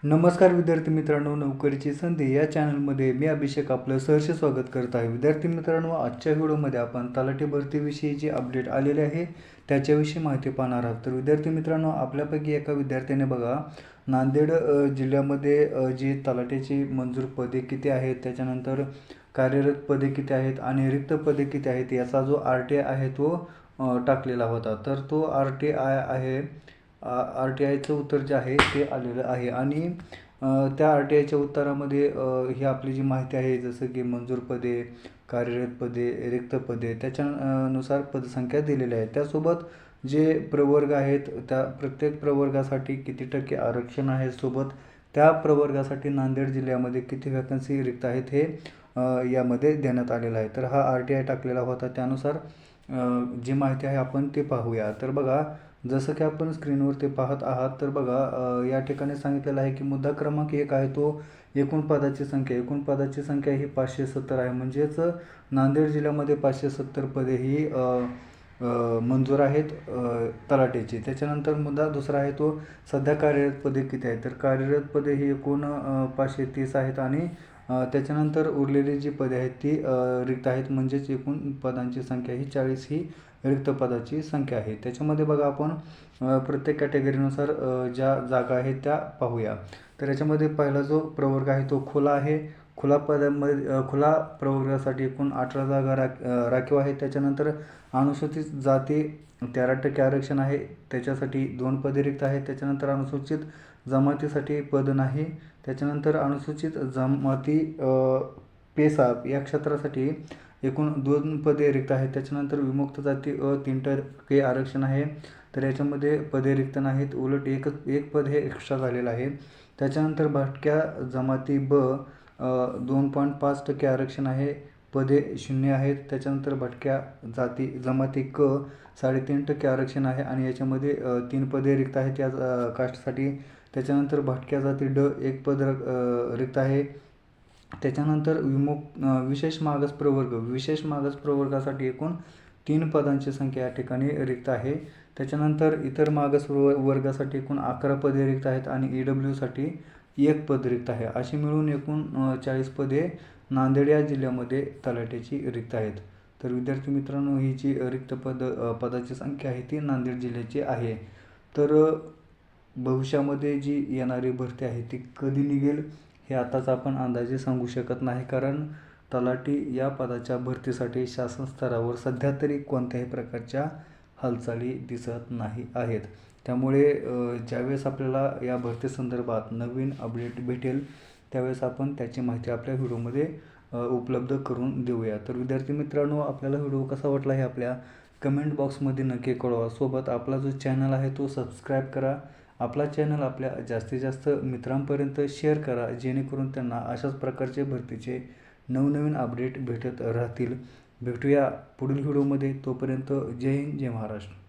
नमस्कार विद्यार्थी मित्रांनो, नोकरीची संधी या चॅनलमध्ये मी अभिषेक आपलं सहर्ष स्वागत करत आहे. विद्यार्थी मित्रांनो, आजच्या व्हिडिओमध्ये आपण तलाठी भरतीविषयी जी अपडेट आलेले आहे त्याच्याविषयी माहिती पाहणार आहोत. तर विद्यार्थी मित्रांनो, आपल्यापैकी एका विद्यार्थ्याने बघा नांदेड जिल्ह्यामध्ये जी तलाठीची मंजूर पदे किती आहेत, त्याच्यानंतर कार्यरत पदे किती आहेत आणि रिक्त पदे किती आहेत याचा जो RTI आहे तो टाकलेला होता. तर तो RTI आहे, RTIचं उत्तर जे आहे ते आलेलं आहे आणि त्या RTIच्या उत्तरामध्ये ही आपली जी माहिती आहे जसं की मंजूर पदे, कार्यरत पदे, रिक्त पदे त्याच्यानुसार पदसंख्या दिलेल्या आहेत. त्यासोबत जे प्रवर्ग आहेत त्या प्रत्येक प्रवर्गासाठी किती टक्के आरक्षण आहे, सोबत त्या प्रवर्गासाठी नांदेड जिल्ह्यामध्ये किती वॅकन्सी रिक्त आहेत हे यामध्ये देण्यात आलेलं आहे. तर हा RTI टाकलेला होता, त्यानुसार जी माहिती आहे आपण ते पाहूया. तर बघा, जसं की आपण स्क्रीनवरती पाहत आहात, तर बघा या ठिकाणी सांगितलेलं आहे की मुद्दा क्रमांक 1 आहे तो एकूण पदाची संख्या ही 570 आहे. म्हणजेच नांदेड जिल्ह्यामध्ये 570 पदे ही मंजूर आहेत तलाठीची. त्याच्यानंतर मुद्दा दुसरा आहे तो सध्या कार्यरत पदे किती आहेत. तर कार्यरत पदे ही एकूण 530 आहेत आणि त्याच्यानंतर उरलेली जी पदे आहेत ती रिक्त आहेत. म्हणजेच एकूण पदांची संख्या ही 40 ही रिक्त पदाची संख्या आहे. त्याच्यामध्ये बघा आपण प्रत्येक कॅटेगरीनुसार ज्या जागा आहेत त्या पाहूया. तर याच्यामध्ये पहिला जो प्रवर्ग आहे तो खुला आहे. खुला पदामध्ये खुला प्रवर्गासाठी एकूण 18 जागा राखीव आहेत. त्याच्यानंतर अनुसूचित जाती 13% आरक्षण आहे, त्याच्यासाठी 2 पदे रिक्त आहेत. त्याच्यानंतर अनुसूचित जमातीसाठी पद नाही. त्याच्यानंतर अनुसूचित जमाती पेसा या क्षेत्रासाठी एकूण 2 पदे रिक्त आहेत. त्याच्यानंतर विमुक्त जाती 3% आरक्षण आहे, तर याच्यामध्ये पदे रिक्त नाहीत, उलट एक पद हे एक्स्ट्रा झालेलं आहे. त्याच्यानंतर भटक्या जमाती ब 2.5% आरक्षण आहे, पदे 0 आहेत. त्याच्यानंतर भटक्या जमाती क 3.5% आरक्षण आहे आणि याच्यामध्ये 3 पदे रिक्त आहेत या कास्टसाठी. त्याच्यानंतर भटक्या जाती ड 1 पद रिक्त आहे. त्याच्यानंतर विशेष मागास प्रवर्गासाठी एकूण 3 पदांची संख्या या ठिकाणी रिक्त आहे. त्याच्यानंतर इतर मागास वर्गासाठी एकूण 11 पदे रिक्त आहेत आणि EWसाठी 1 पद रिक्त आहे. अशी मिळून एकूण 40 पदे नांदेड या जिल्ह्यामध्ये तलाठीची रिक्त आहेत. तर विद्यार्थी मित्रांनो, ही जी रिक्त पदाची संख्या आहे ती नांदेड जिल्ह्याची आहे. तर भविष्यामध्ये जी येणारी भरती आहे ती कधी निघेल हे आताच आपण अंदाजे सांगू शकत नाही, कारण तलाठी या पदाच्या भरतीसाठी शासन स्तरावर सध्या तरी कोणत्याही प्रकारच्या हालचाली दिसत नाही आहेत. त्यामुळे ज्यावेळेस आपल्याला या भरतीसंदर्भात नवीन अपडेट भेटेल त्यावेळेस आपण त्याची माहिती आपल्या व्हिडिओमध्ये उपलब्ध करून देऊया. तर विद्यार्थी मित्रांनो, आपल्याला व्हिडिओ कसा वाटला हे आपल्या कमेंट बॉक्समध्ये नक्की कळवा. सोबत आपला जो चॅनल आहे तो सबस्क्राईब करा. आपला चॅनल आपल्या जास्तीत जास्त मित्रांपर्यंत शेअर करा, जेणेकरून त्यांना अशाच प्रकारचे भरतीचे नवनवीन अपडेट भेटत राहतील. भेटूया पुढील व्हिडिओमध्ये. तोपर्यंत जय हिंद, जय महाराष्ट्र.